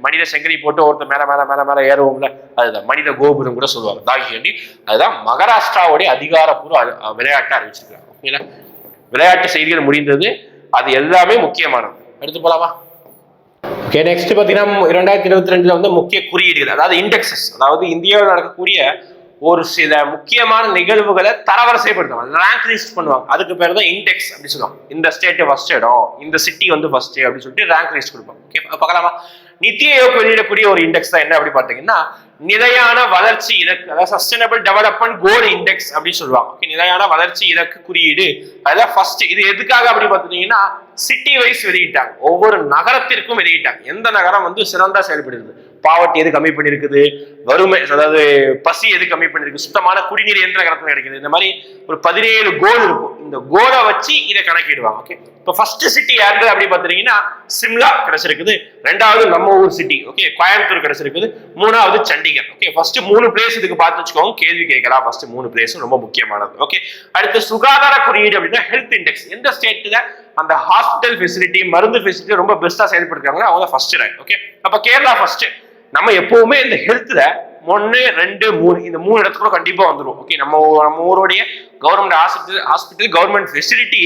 மனித செங்கரி போட்டு ஒருத்தர் மேல மேல மேல மேல ஏறுவோம்ல, அதுதான் மனித கோபுரம் கூட சொல்லுவாங்க தாஹி ஹிண்டி. அதுதான் மகாராஷ்டிராவுடைய அதிகாரப்பூர்வ விளையாட்டை அறிவிச்சிருக்காங்க. ஓகேங்களா? விளையாட்டு செய்திகள் முடிந்தது. அது எல்லாமே முக்கியமானது. அடுத்து போலாமா? ஓகே, நெக்ஸ்ட் பாத்தீங்கன்னா 2022 வந்து முக்கிய குறியீடுகள், அதாவது இண்டெக்ஸஸ். அதாவது இந்தியாவில் நடக்கக்கூடிய ஒரு சில முக்கியமான நிகழ்வுகளை தரவரிசைப்படுத்துவாங்க, ரேங்க் லிஸ்ட் பண்ணுவாங்க. அதுக்கு பேர் தான் இண்டெக்ஸ் அப்படின்னு சொல்லுவாங்க. இந்த ஸ்டேட் ஃபர்ஸ்ட் இடம், இந்த சிட்டி வந்து ஃபர்ஸ்ட் அப்படின்னு சொல்லிட்டு ரேங்க் லிஸ்ட் கொடுப்பாங்க. ஓகே, பார்க்கலாமா? நித்தி ஆயோக் வெளியிடக்கூடிய ஒரு இண்டெக்ஸ் தான் என்ன அப்படி பார்த்தீங்கன்னா நிலையான வளர்ச்சி இலக்கு, அதாவது சஸ்டைனபிள் டெவலப்மெண்ட் கோல் இண்டெக்ஸ் அப்படின்னு சொல்லுவாங்க. ஓகே, நிலையான வளர்ச்சி இலக்கு குறியீடு. அதான் ஃபர்ஸ்ட். இது எதுக்காக அப்படி பார்த்தீங்கன்னா சிட்டி வைஸ் வெளியிட்டாங்க. ஒவ்வொரு நகரத்திற்கும் வெளியிட்டாங்க. எந்த நகரம் வந்து சிறந்தா செயல்படுது, பாவர்ட்டி எது கம்மி பண்ணிருக்குது, வறுமை அதாவது பசி எது கம்மி பண்ணிருக்கு, சுத்தமான குடிநீர் எந்த நகரத்துல கிடைக்குது, இந்த மாதிரி ஒரு 17 கோல் இருக்கும். இந்த கோலை வச்சு இதை கணக்கிடுவாங்க. ஓகே, இப்போ ஃபர்ஸ்ட் சிட்டி யாரு அப்படி பாத்தீங்கன்னா சிம்லா கிடைச்சிருக்குது. 2வது நம்ம ஊர் சிட்டி, ஓகே, கோயம்புத்தூர் கிடைச்சிருக்குது. 3வது சண்டிகர். ஓகே, ஃபர்ஸ்ட் 3 பிளேஸ் இதுக்கு பார்த்து வச்சுக்கோங்க. கேள்வி கேட்கலாம். ஃபர்ஸ்ட் 3 பிளேஸ் ரொம்ப முக்கியமானது. ஓகே, அடுத்து சுகாதார குறியீடு அப்படின்னா ஹெல்த் இண்டெக்ஸ். எந்த ஸ்டேட்ல அந்த ஹாஸ்பிட்டல் ஃபெசிலிட்டி, மருந்து ஃபெசிலிட்டி ரொம்ப பெஸ்டா செயல்படுறாங்க அவங்க ஃபர்ஸ்ட் ரேங்க். ஓகே, அப்ப கேரளா ஃபர்ஸ்ட். நம்ம எப்பவுமே இந்த ஹெல்த்ல 1, 2, 3 இந்த 3 இடத்துக்குள்ள கண்டிப்பா வந்துடும். ஓகே, நம்ம ஊருடைய கவர்மெண்ட் ஹாஸ்பிட்டல் கவர்மெண்ட் ஃபெசிலிட்டி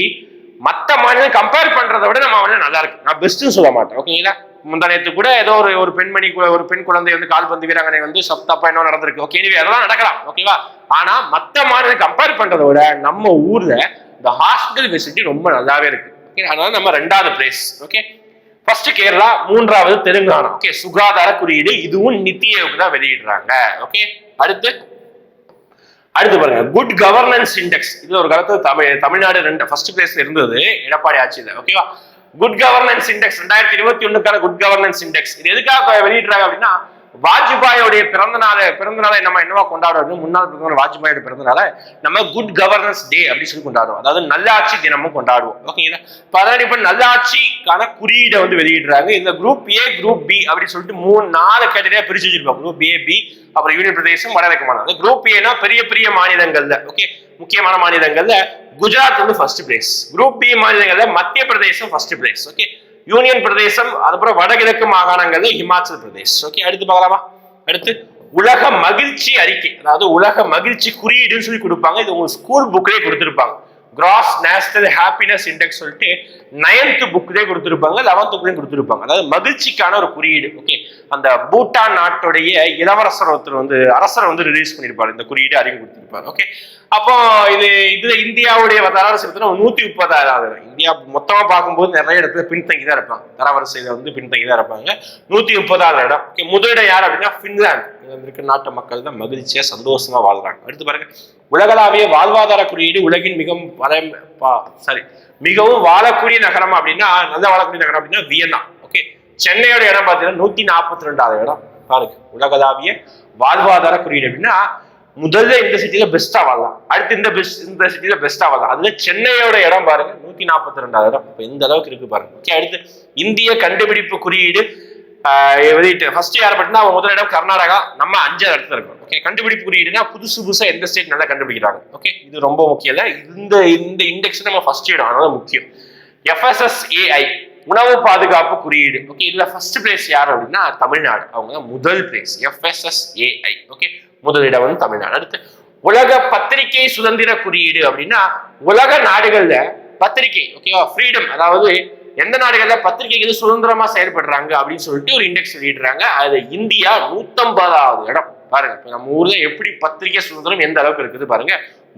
மற்ற மாநிலம் கம்பேர் பண்றதை விட நம்ம வந்து நல்லா இருக்கு. நான் பெஸ்ட்னு சொல்ல மாட்டேன். ஓகேங்களா? முந்தானத்து கூட ஏதோ ஒரு பெண் குழந்தை வந்து கால்பந்து வீராங்கனை வந்து தப்பா என்ன நடந்திருக்கு. ஓகே, அதெல்லாம் நடக்கலாம். ஓகேவா? ஆனா மற்ற மாநிலம் கம்பேர் பண்றதை விட நம்ம ஊர்ல இந்த ஹாஸ்பிட்டல் ஃபெசிலிட்டி ரொம்ப நல்லாவே இருக்கு. ஓகே, அதனால நம்ம 2வது பிளேஸ். ஓகே, ஃபர்ஸ்ட் கேரளா, மூன்றாவது தெலுங்கானா. ஓகே, சுகாதார குறியீடு இதுவும் நித்தி ஆயோக் தான் வெளியிடுறாங்க. ஓகே, அடுத்து பாருங்க குட் கவர்னன்ஸ் இண்டெக்ஸ். இது ஒரு காலத்துல தமிழ்நாடு ஃபர்ஸ்ட் பிளேஸ்ல இருந்தது எடப்பாடி ஆட்சியில. ஓகேவா, good governance index 2021 good governance index இது எதுக்காக வெளியிடுறாங்க அப்படின்னா, வாஜ்பாயோடைய பிறந்த நாளை நம்ம என்னவா கொண்டாடுறோம், முன்னாள் பிரதமர் வாஜ்பாயோட பிறந்த நாளை நம்ம குட் கவர்னன்ஸ் டே அப்படின்னு சொல்லி கொண்டாடுவோம். அதாவது நல்லாட்சி தினமும் கொண்டாடுவோம். ஓகேங்களா, இப்ப நல்லாட்சிக்கான குறியீடை வந்து வெளியிடுறாங்க. இந்த குரூப் ஏ, குரூப் பி அப்படின்னு சொல்லிட்டு 4 கேட்டகரியா பிரிச்சு வச்சிருப்பாங்க. குரூப் ஏ, பி, அப்புறம் யூனியன் பிரதேசம், வடகிழக்கு மாநிலம். குரூப் ஏனா பெரிய பெரிய மாநிலங்கள்ல, ஓகே, முக்கியமான மாநிலங்கள்ல குஜராத் வந்து ஃபர்ஸ்ட் பிளேஸ். குரூப் பி மாநிலங்கள்ல மத்திய பிரதேசம் ஃபர்ஸ்ட் பிளேஸ். ஓகே, யூனியன் பிரதேசம், அதுக்கப்புறம் வடகிழக்கு மாகாணங்கள்ல ஹிமாச்சல் பிரதேஷ். ஓகே, அடுத்து பார்க்கலாமா. அடுத்து உலக மகிழ்ச்சி அறிக்கை, அதாவது உலக மகிழ்ச்சி குறியீடுன்னு சொல்லி கொடுப்பாங்க. இது உங்க ஸ்கூல் புக்லயே கொடுத்திருப்பாங்க. கிராஸ் நேஷனல் ஹாப்பினஸ் இண்டெக்ஸ் சொல்லிட்டு 9th புக்லயே கொடுத்திருப்பாங்க, 11th புக்லயும் கொடுத்திருப்பாங்க. அதாவது மகிழ்ச்சிக்கான ஒரு குறியீடு. ஓகே, அந்த பூட்டான் நாட்டுடைய இளவரசர் ஒருத்தர் வந்து அரசரை வந்து ரிலீஸ் பண்ணிருப்பாரு, இந்த குறியீடு அறிக்கை கொடுத்திருப்பாரு. ஓகே, அப்போ இதுல இந்தியாவுடைய தரவரிசை 136. இந்தியா மொத்தமா பார்க்கும்போது நிறைய இடத்துல பின்தங்கி தான் இருப்பாங்க, தரவரிசையில வந்து பின்தங்கி தான் இருப்பாங்க. 130வது இடம். ஓகே, முதலிடம் யார் அப்படின்னா பின்லாந்து. இருக்கிற நாட்டு மக்கள் தான் மகிழ்ச்சியா சந்தோஷமா வாழ்றாங்க. அடுத்து பாருங்க, உலகளாவிய வாழ்வாதார குறியீடு உலகின் மிகவும் வாழக்கூடிய நகரம் அப்படின்னா, நல்ல வாழக்கூடிய நகரம் அப்படின்னா வியன்னா. ஓகே, சென்னையோட இடம் பார்த்தீங்கன்னா 142வது இடம். பாருங்க, உலகளாவிய வாழ்வாதார குறியீடு அப்படின்னா முதல்ல இந்த சிட்டில பெஸ்டா வாழலாம், அடுத்து இந்த சிட்டில பெஸ்டா வாழலாம். அதுல சென்னையோட இடம் பாருங்க 142வது இடம். எந்த அளவுக்கு இருக்கு பாருங்க. ஓகே, அடுத்து இந்திய கண்டுபிடிப்பு குறியீடு ஃபர்ஸ்ட் யார் பட்டினா முதலிடம் கர்நாடகா, நம்ம 5வது இடத்துல இருக்கோம். ஓகே, கண்டுபிடிப்பு குறியீடுனா புதுசா எந்த ஸ்டேட் நல்லா கண்டுபிடிக்கிறாங்க. ஓகே, இது ரொம்ப முக்கியம் இல்ல, இந்த இண்டெக்ஸ் நம்ம ஃபர்ஸ்ட் இடம், அதனால முக்கியம். FSSAI உணவு பாதுகாப்பு குறியீடு. ஓகே, இதுல ஃபர்ஸ்ட் பிளேஸ் யார் அப்படின்னா தமிழ்நாடு, அவங்க முதல் பிளேஸ் FSSAI. ஓகே, முதலிடம் வந்து தமிழ்நாடு. அடுத்து உலக பத்திரிகை சுதந்திர குறியீடு அப்படின்னா உலக நாடுகள்ல பத்திரிகை, ஓகேவா, ஃப்ரீடம், அதாவது எந்த நாடுகள்ல பத்திரிகைகள் சுதந்திரமா செயல்படுறாங்க அப்படின்னு சொல்லிட்டு ஒரு இண்டெக்ஸ் வெளியிடுறாங்க. அது இந்தியா 150வது இடம். பாருங்க, இப்ப நம்ம ஊர்ல எப்படி பத்திரிகை சுதந்திரம் எந்த அளவுக்கு இருக்குது பாருங்க.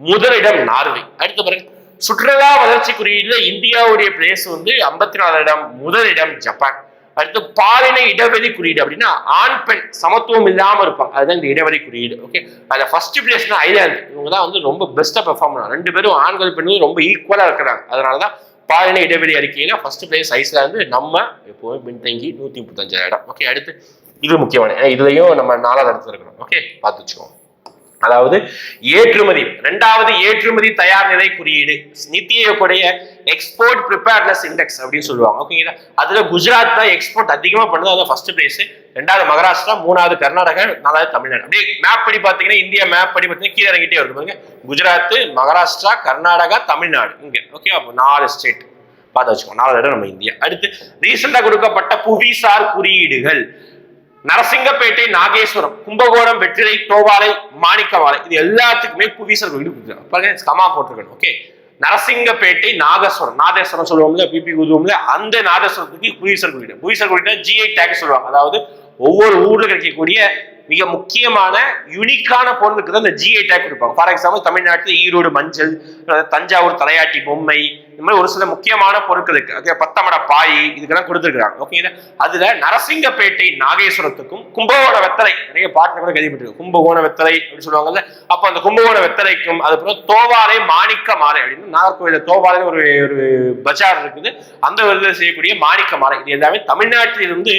முதலிடம் நார்வே. அடுத்து பாருங்க, சுற்றுலா வளர்ச்சி குறியீடுல இந்தியாவுடைய பிளேஸ் வந்து 54வது இடம், முதலிடம் ஜப்பான். அடுத்து பாலின இடைவெளி குறியீடு அப்படின்னா ஆண் பெண் சமத்துவம் இல்லாம இருப்பாங்க, அதுதான் இந்த இடைவெளி குறியீடு. ஓகே, அதுல ஃபர்ஸ்ட் பிளேஸ்னா ஐலாந்து. இவங்க தான் வந்து ரொம்ப பெஸ்டா பெர்ஃபார்ம் பண்ணாங்க. 2 பேரும் ஆண்கள் பெண்களும் ரொம்ப ஈக்குவலா இருக்கிறாங்க. அதனாலதான் பாலின இடைவெளி அறிக்கையில ஃபர்ஸ்ட் பிளேஸ் ஐஸ்லாந்து, நம்ம எப்போதும் பின்தங்கி 135 இடம். ஓகே, அடுத்து இது முக்கியமான, இதுலயும் நம்ம 4வது இடத்துல இருக்கிறோம். ஓகே, பார்த்து வச்சுக்கோங்க. அதாவது ஏற்றுமதி, 2வது ஏற்றுமதி தயார் நிலை குறியீடு, நித்தி ஆயோக்குடைய எக்ஸ்போர்ட் ப்ரிப்பேர்னஸ் இண்டெக்ஸ் அப்படின்னு சொல்லுவாங்க. ஓகேங்களா, அதுல குஜராத் தான் எக்ஸ்போர்ட் அதிகமா பண்ணுது, அதான் ஃபர்ஸ்ட் பிளேஸ். 2வது மகாராஷ்டிரா, 3வது கர்நாடகா, 4வது தமிழ்நாடு. அப்படியே மேப் படி பாத்தீங்கன்னா, இந்தியா மேப் படி பாத்தீங்கன்னா கீழே இறங்கிட்டே வருது பாருங்க. குஜராத், மகாராஷ்டிரா, கர்நாடகா, தமிழ்நாடு. இங்க ஓகே, அப்போ 4 ஸ்டேட் பார்த்து வச்சுக்கோங்க. 4வது இடம் நம்ம இந்தியா. அடுத்து ரீசெண்டா கொடுக்கப்பட்ட புவிசார் குறியீடுகள், நரசிங்கப்பேட்டை, நாகேஸ்வரம், கும்பகோணம், வெற்றிலை, தோவாலை, மாணிக்கவாலை, இது எல்லாத்துக்குமே புவிசார் குறியீடு கொடுத்துருக்காங்க. கமா போட்டிருக்கணும். ஓகே, நரசிங்கப்பேட்டை, நாதேஸ்வரம் சொல்லுவோம்ல, பிபி ஊதுவோம்ல, அந்த நாதேஸ்வரத்துக்கு புவிசார் குறியீடு. புவிசார் குறியீடு GI டேக் சொல்லுவாங்க. அதாவது ஒவ்வொரு ஊர்ல கிடைக்கக்கூடிய மிக முக்கியமான யூனிக்கான பொருளுக்கு தான் இந்த GI டேக் கொடுப்பாங்க. ஃபார் எக்ஸாம்பிள் தமிழ்நாட்டில் ஈரோடு மஞ்சள், தஞ்சாவூர் தலையாட்டி பொம்மை, இந்த மாதிரி ஒரு சில முக்கியமான பொருட்களுக்கு, ஓகே, பத்தமட பாய், இதுக்கெல்லாம் கொடுத்துருக்காங்க. ஓகே, அதுல நரசிங்கப்பேட்டை நாகேஸ்வரத்துக்கும் கும்பகோண வெத்தலை, நிறைய பாட்டு கூட கேள்விப்பட்டிருக்கு, கும்பகோண வெத்தலை அப்படின்னு சொல்லுவாங்கல்ல, அப்ப அந்த கும்பகோண வெத்தலைக்கும், அதுக்கப்புறம் தோவாலை, மாணிக்க மாலை அப்படின்னு நாகர்கோவில தோவாலை ஒரு பஜார் இருக்குது, அந்த ஒரு செய்யக்கூடிய மாணிக்க மாலை, இது எல்லாமே தமிழ்நாட்டில் இருந்து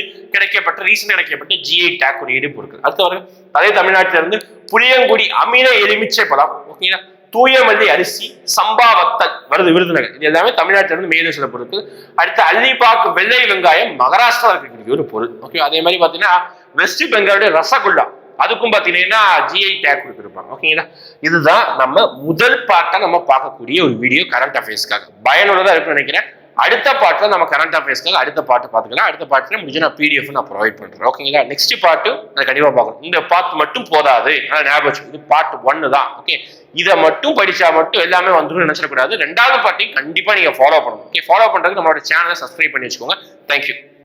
ரீசெண்டா கிடைக்கப்பட்ட GI டேக் குறியீடு பொருட்கள். அடுத்து வரும் அதே தமிழ்நாட்டில இருந்து புளியங்குடி அமில எலுமிச்சை பழம், ஓகேங்களா, தூயமல்லி அரிசி, சம்பா வத்தல் வருது விருதுநகர், இது எல்லாமே தமிழ்நாட்டில இருந்து மேலும் சில பொருட்கள். அடுத்து அல்லிபாக்கு வெள்ளை வெங்காயம் மகாராஷ்டிரா இருக்கக்கூடிய ஒரு பொருள். ஓகே, அதே மாதிரி பாத்தீங்கன்னா வெஸ்ட் பெங்காலுடைய ரசகுல்லா, அதுக்கும் பாத்தீங்கன்னா GI டேக் கொடுத்துருப்பாங்க. ஓகேங்களா, இதுதான் நம்ம முதல் பார்ட்டா நம்ம பார்க்கக்கூடிய ஒரு வீடியோ கரண்ட் அஃபேர்ஸ்க்காக. பயனுள்ளதா இருக்குன்னு நினைக்கிறேன். அடுத்த பார்ட்ல நம்ம கரண்ட் அஃபேர்ஸ்க்காக அடுத்த பார்ட் பார்த்துக்கலாம். அடுத்த பார்ட்ல முடிஞ்சு நான் PDF நான் ப்ரொவைட் பண்றேன். ஓகேங்களா, நெக்ஸ்ட் பார்ட் நான் கண்டிப்பா பார்க்கணும். இந்த பார்ட் மட்டும் போதாது, ஞாபகம், இது பார்ட் 1 தான். ஓகே, இதை மட்டும் படிச்சா மட்டும் எல்லாமே வந்துடும் நினைச்சிடக்கூடாது. 2வது பார்ட்டையும் கண்டிப்பா நீங்க ஃபாலோ பண்ணணும். ஓகே, ஃபாலோ பண்றதுக்கு நம்மளோட சேனலை சப்ஸ்கிரைப் பண்ணி வச்சுக்கோங்க. தேங்க்யூ.